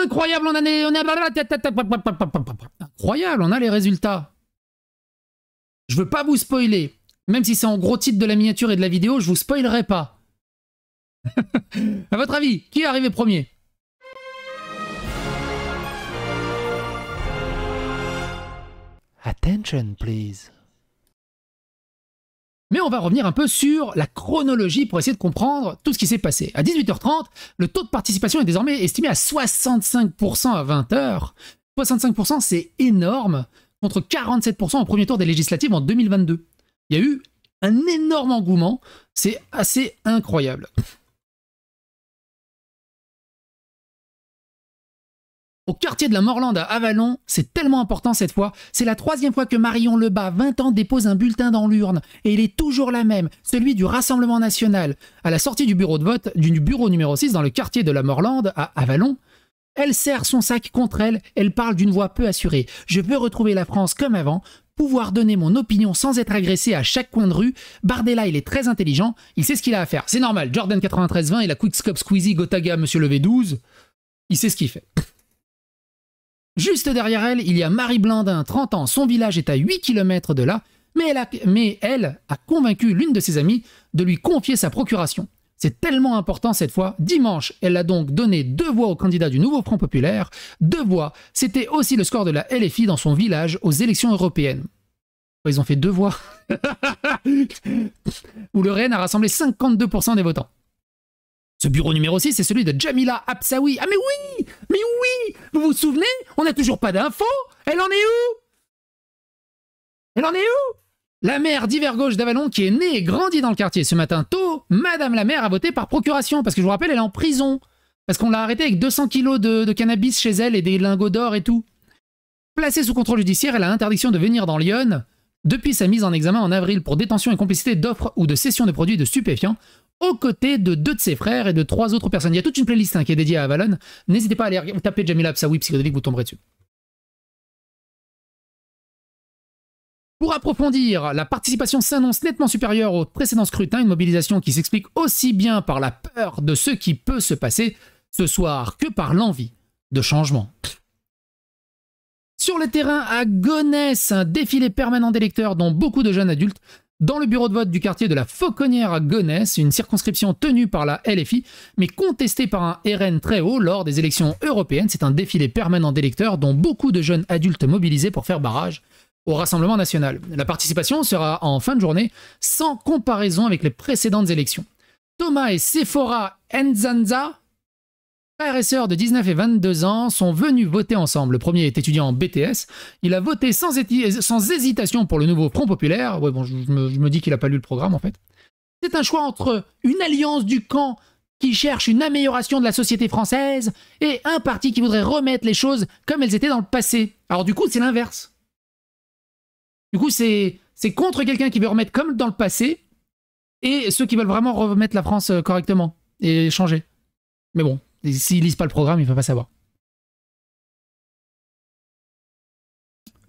Incroyable, incroyable, on a les résultats. Je veux pas vous spoiler. Même si c'est en gros titre de la miniature et de la vidéo, je vous spoilerai pas. À votre avis, qui est arrivé premier? Attention, please. Mais on va revenir un peu sur la chronologie pour essayer de comprendre tout ce qui s'est passé. À 18h30, le taux de participation est désormais estimé à 65% à 20h. 65%, c'est énorme, contre 47% au premier tour des législatives en 2022. Il y a eu un énorme engouement, c'est assez incroyable. Au quartier de la Morlande à Avallon, c'est tellement important cette fois. C'est la 3e fois que Marion Lebas, 20 ans, dépose un bulletin dans l'urne. Et il est toujours la même, celui du Rassemblement National. À la sortie du bureau de vote, du bureau numéro 6 dans le quartier de la Morlande à Avallon, elle serre son sac contre elle, elle parle d'une voix peu assurée. Je veux retrouver la France comme avant, pouvoir donner mon opinion sans être agressé à chaque coin de rue. Bardella, il est très intelligent, il sait ce qu'il a à faire. C'est normal, Jordan 93-20 et la Quickscope Squeezie Gotaga Monsieur le V12, il sait ce qu'il fait. Juste derrière elle, il y a Marie Blandin, 30 ans, son village est à 8 km de là, mais elle a convaincu l'une de ses amies de lui confier sa procuration. C'est tellement important cette fois. Dimanche, elle a donc donné 2 voix au candidat du nouveau Front Populaire. 2 voix, c'était aussi le score de la LFI dans son village aux élections européennes. Ils ont fait 2 voix. Où le RN a rassemblé 52% des votants. Ce bureau numéro 6, c'est celui de Jamila Absaoui. Ah mais oui! Mais oui! Vous vous souvenez? On n'a toujours pas d'infos. Elle en est où? Elle en est où? La maire d'Hiver Gauche d'Avallon, qui est née et grandie dans le quartier ce matin tôt, Madame la maire a voté par procuration, parce que je vous rappelle, elle est en prison. Parce qu'on l'a arrêtée avec 200 kilos de cannabis chez elle et des lingots d'or et tout. Placée sous contrôle judiciaire, elle a interdiction de venir dans Lyon depuis sa mise en examen en avril pour détention et complicité d'offres ou de cession de produits de stupéfiants, aux côtés de 2 de ses frères et de 3 autres personnes. Il y a toute une playlist qui est dédiée à Avallon. N'hésitez pas à aller taper Jamila Absaoui psychodélique, vous tomberez dessus. Pour approfondir, la participation s'annonce nettement supérieure au précédent scrutin, une mobilisation qui s'explique aussi bien par la peur de ce qui peut se passer ce soir que par l'envie de changement. Sur le terrain à Gonesse, un défilé permanent d'électeurs dont beaucoup de jeunes adultes dans le bureau de vote du quartier de la Fauconnière à Gonesse, une circonscription tenue par la LFI, mais contestée par un RN très haut lors des élections européennes. C'est un défilé permanent d'électeurs dont beaucoup de jeunes adultes mobilisés pour faire barrage au Rassemblement National. La participation sera en fin de journée sans comparaison avec les précédentes élections. Thomas et Sephora Nzanza, frères et sœurs de 19 et 22 ans, sont venus voter ensemble. Le premier est étudiant en BTS. Il a voté sans hésitation pour le nouveau Front Populaire. Ouais, bon, je me dis qu'il n'a pas lu le programme, en fait. C'est un choix entre une alliance du camp qui cherche une amélioration de la société française et un parti qui voudrait remettre les choses comme elles étaient dans le passé. Alors du coup, c'est l'inverse. Du coup, c'est contre quelqu'un qui veut remettre comme dans le passé et ceux qui veulent vraiment remettre la France correctement et changer. Mais bon, s'ils lisent pas le programme, ils ne peuvent pas savoir.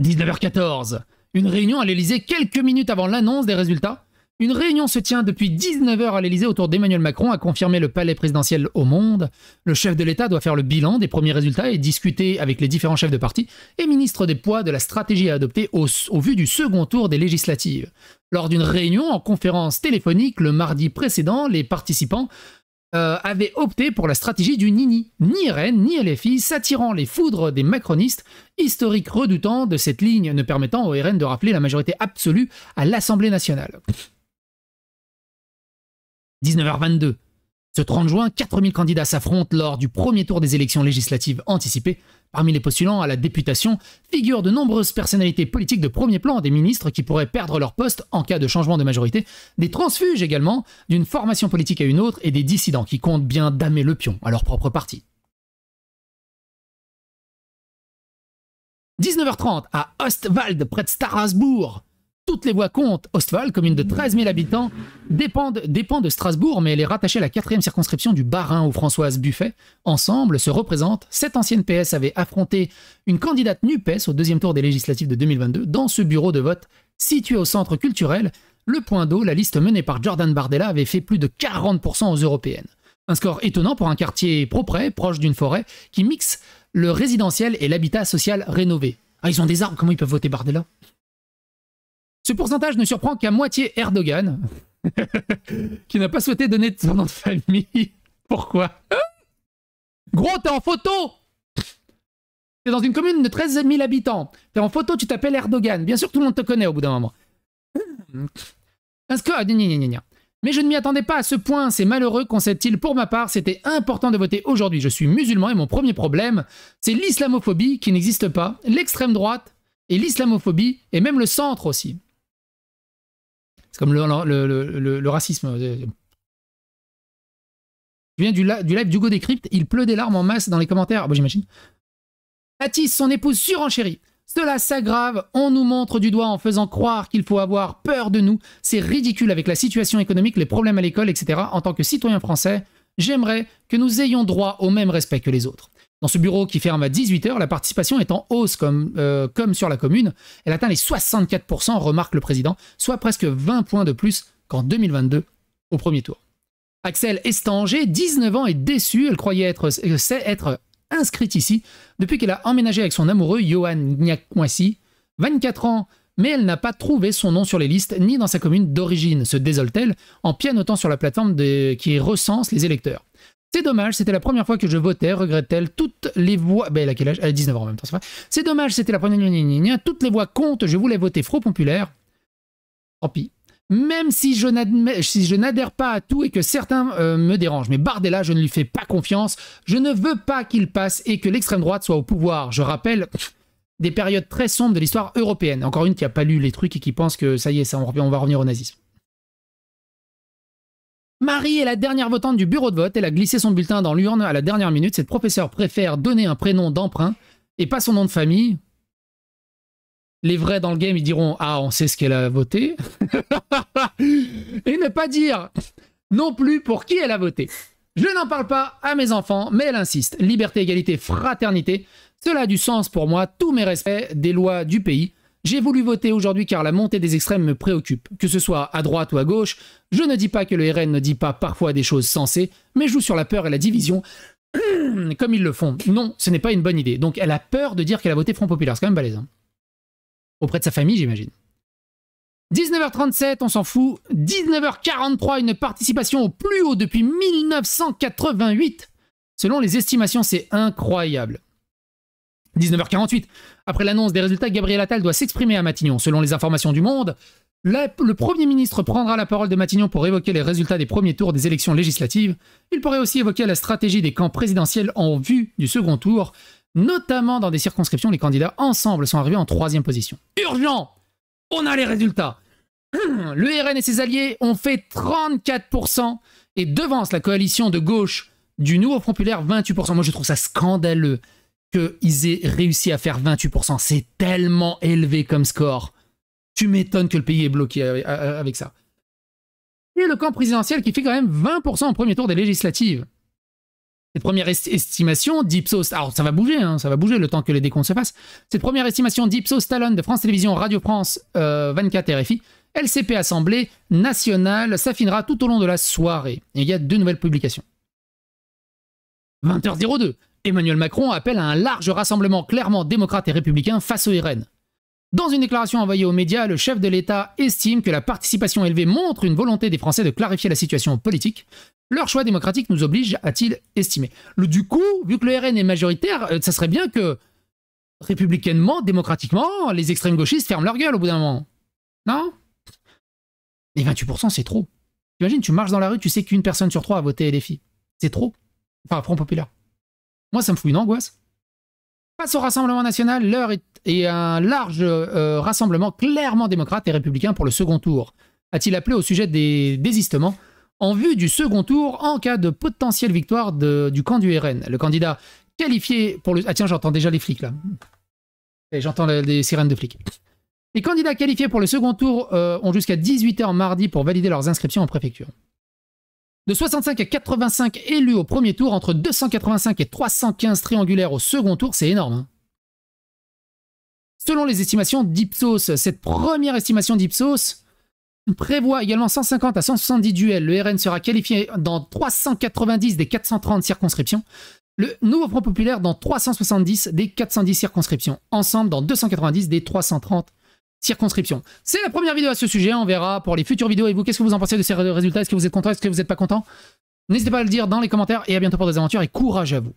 19h14. Une réunion à l'Elysée quelques minutes avant l'annonce des résultats. Une réunion se tient depuis 19h à l'Elysée autour d'Emmanuel Macron, a confirmé le palais présidentiel au Monde. Le chef de l'État doit faire le bilan des premiers résultats et discuter avec les différents chefs de parti et ministres des poids de la stratégie à adopter au vu du second tour des législatives. Lors d'une réunion en conférence téléphonique le mardi précédent, les participants avaient opté pour la stratégie du Nini. Ni RN, ni LFI, s'attirant les foudres des macronistes, historique redoutant de cette ligne ne permettant au RN de rappeler la majorité absolue à l'Assemblée nationale. 19h22. Ce 30 juin, 4000 candidats s'affrontent lors du premier tour des élections législatives anticipées. Parmi les postulants à la députation figurent de nombreuses personnalités politiques de premier plan, des ministres qui pourraient perdre leur poste en cas de changement de majorité, des transfuges également, d'une formation politique à une autre, et des dissidents qui comptent bien damer le pion à leur propre parti. 19h30, à Ostwald, près de Strasbourg. Toutes les voix comptent. Ostwald, commune de 13 000 habitants, dépend de Strasbourg, mais elle est rattachée à la 4e circonscription du Bas-Rhin où Françoise Buffet, ensemble, se représentent. Cette ancienne PS avait affronté une candidate NUPES au 2e tour des législatives de 2022 dans ce bureau de vote situé au centre culturel. Le Point d'eau, la liste menée par Jordan Bardella, avait fait plus de 40% aux européennes. Un score étonnant pour un quartier propre, proche d'une forêt, qui mixe le résidentiel et l'habitat social rénové. Ah, ils ont des arbres, comment ils peuvent voter Bardella? Ce pourcentage ne surprend qu'à moitié Erdogan, qui n'a pas souhaité donner son nom de famille. Pourquoi? Gros, t'es en photo! T'es dans une commune de 13 000 habitants. T'es en photo, tu t'appelles Erdogan. Bien sûr, tout le monde te connaît au bout d'un moment. Un score... Mais je ne m'y attendais pas à ce point. C'est malheureux, concède-t-il. Pour ma part, c'était important de voter aujourd'hui. Je suis musulman et mon premier problème, c'est l'islamophobie qui n'existe pas, l'extrême droite et l'islamophobie, et même le centre aussi. C'est comme le racisme. Je viens du live d'Hugo Décrypte. Il pleut des larmes en masse dans les commentaires. Ah bah, j'imagine. Attise, son épouse surenchérie. Cela s'aggrave, on nous montre du doigt en faisant croire qu'il faut avoir peur de nous. C'est ridicule avec la situation économique, les problèmes à l'école, etc. En tant que citoyen français, j'aimerais que nous ayons droit au même respect que les autres. Dans ce bureau qui ferme à 18h, la participation est en hausse comme sur la commune. Elle atteint les 64%, remarque le président, soit presque 20 points de plus qu'en 2022 au premier tour. Axel Estanger, 19 ans, est déçue. Elle croyait être inscrite ici depuis qu'elle a emménagé avec son amoureux Johan Gnakwasi, 24 ans, mais elle n'a pas trouvé son nom sur les listes ni dans sa commune d'origine, se désole-t-elle en pianotant sur la plateforme qui recense les électeurs. C'est dommage, c'était la première fois que je votais, regrette-t-elle, toutes les voix... Ben, elle a quel âge? Elle a 19 ans en même temps, c'est vrai. C'est dommage, c'était la première... Toutes les voix comptent, je voulais voter Front Populaire. Tant pis. Même si je n'adhère pas à tout et que certains me dérangent. Mais Bardella, je ne lui fais pas confiance. Je ne veux pas qu'il passe et que l'extrême droite soit au pouvoir. Je rappelle des périodes très sombres de l'histoire européenne. Encore une qui n'a pas lu les trucs et qui pense que ça y est, on va revenir au nazisme. Marie est la dernière votante du bureau de vote. Elle a glissé son bulletin dans l'urne à la dernière minute. Cette professeure préfère donner un prénom d'emprunt et pas son nom de famille. Les vrais dans le game, ils diront « Ah, on sait ce qu'elle a voté. » Et ne pas dire non plus pour qui elle a voté. Je n'en parle pas à mes enfants, mais elle insiste. Liberté, égalité, fraternité. Cela a du sens pour moi, tous mes respects des lois du pays. J'ai voulu voter aujourd'hui car la montée des extrêmes me préoccupe. Que ce soit à droite ou à gauche, je ne dis pas que le RN ne dit pas parfois des choses sensées, mais joue sur la peur et la division comme ils le font. Non, ce n'est pas une bonne idée. Donc elle a peur de dire qu'elle a voté Front Populaire. C'est quand même balèze, hein. Auprès de sa famille, j'imagine. 19h37, on s'en fout. 19h43, une participation au plus haut depuis 1988. Selon les estimations, c'est incroyable. 19h48, après l'annonce des résultats, Gabriel Attal doit s'exprimer à Matignon. Selon les informations du Monde, le Premier ministre prendra la parole de Matignon pour évoquer les résultats des premiers tours des élections législatives. Il pourrait aussi évoquer la stratégie des camps présidentiels en vue du second tour. Notamment dans des circonscriptions, les candidats ensemble sont arrivés en 3e position. Urgent! On a les résultats. Le RN et ses alliés ont fait 34% et devancent la coalition de gauche du Nouveau Front Populaire 28%. Moi, je trouve ça scandaleux qu'ils aient réussi à faire 28%. C'est tellement élevé comme score. Tu m'étonnes que le pays est bloqué avec ça. Et le camp présidentiel qui fait quand même 20% au premier tour des législatives. Cette première estimation d'Ipsos, alors ça va bouger, hein, ça va bouger le temps que les décomptes se fassent. Cette première estimation d'Ipsos Talon de France Télévisions, Radio France 24 RFI, LCP Assemblée nationale, s'affinera tout au long de la soirée. Et il y a 2 nouvelles publications. 20h02, Emmanuel Macron appelle à un large rassemblement clairement démocrate et républicain face au RN. Dans une déclaration envoyée aux médias, le chef de l'État estime que la participation élevée montre une volonté des Français de clarifier la situation politique. Leur choix démocratique nous oblige, a-t-il estimé. Du coup, vu que le RN est majoritaire, ça serait bien que, républicainement, démocratiquement, les extrêmes gauchistes ferment leur gueule au bout d'un moment. Non? Et 28%, c'est trop. T'imagines, tu marches dans la rue, tu sais qu'une personne sur 3 a voté LFI. C'est trop. Enfin, Front Populaire. Moi, ça me fout une angoisse. Face au Rassemblement national, l'heure est un large rassemblement clairement démocrate et républicain pour le second tour. A-t-il appelé au sujet des désistements en vue du second tour en cas de potentielle victoire du camp du RN. Le candidat qualifié pour le... Ah tiens, j'entends déjà les flics là. J'entends les sirènes de flics. Les candidats qualifiés pour le second tour ont jusqu'à 18h mardi pour valider leurs inscriptions en préfecture. De 65 à 85 élus au premier tour, entre 285 et 315 triangulaires au second tour, c'est énorme. Hein. Selon les estimations d'Ipsos, cette première estimation d'Ipsos prévoit également 150 à 170 duels. Le RN sera qualifié dans 390 des 430 circonscriptions. Le nouveau Front Populaire dans 370 des 410 circonscriptions. Ensemble dans 290 des 330 circonscriptions. C'est la première vidéo à ce sujet. On verra pour les futures vidéos. Et vous, qu'est-ce que vous en pensez de ces résultats? Est-ce que vous êtes content? Est-ce que vous n'êtes pas content? N'hésitez pas à le dire dans les commentaires. Et à bientôt pour des aventures et courage à vous.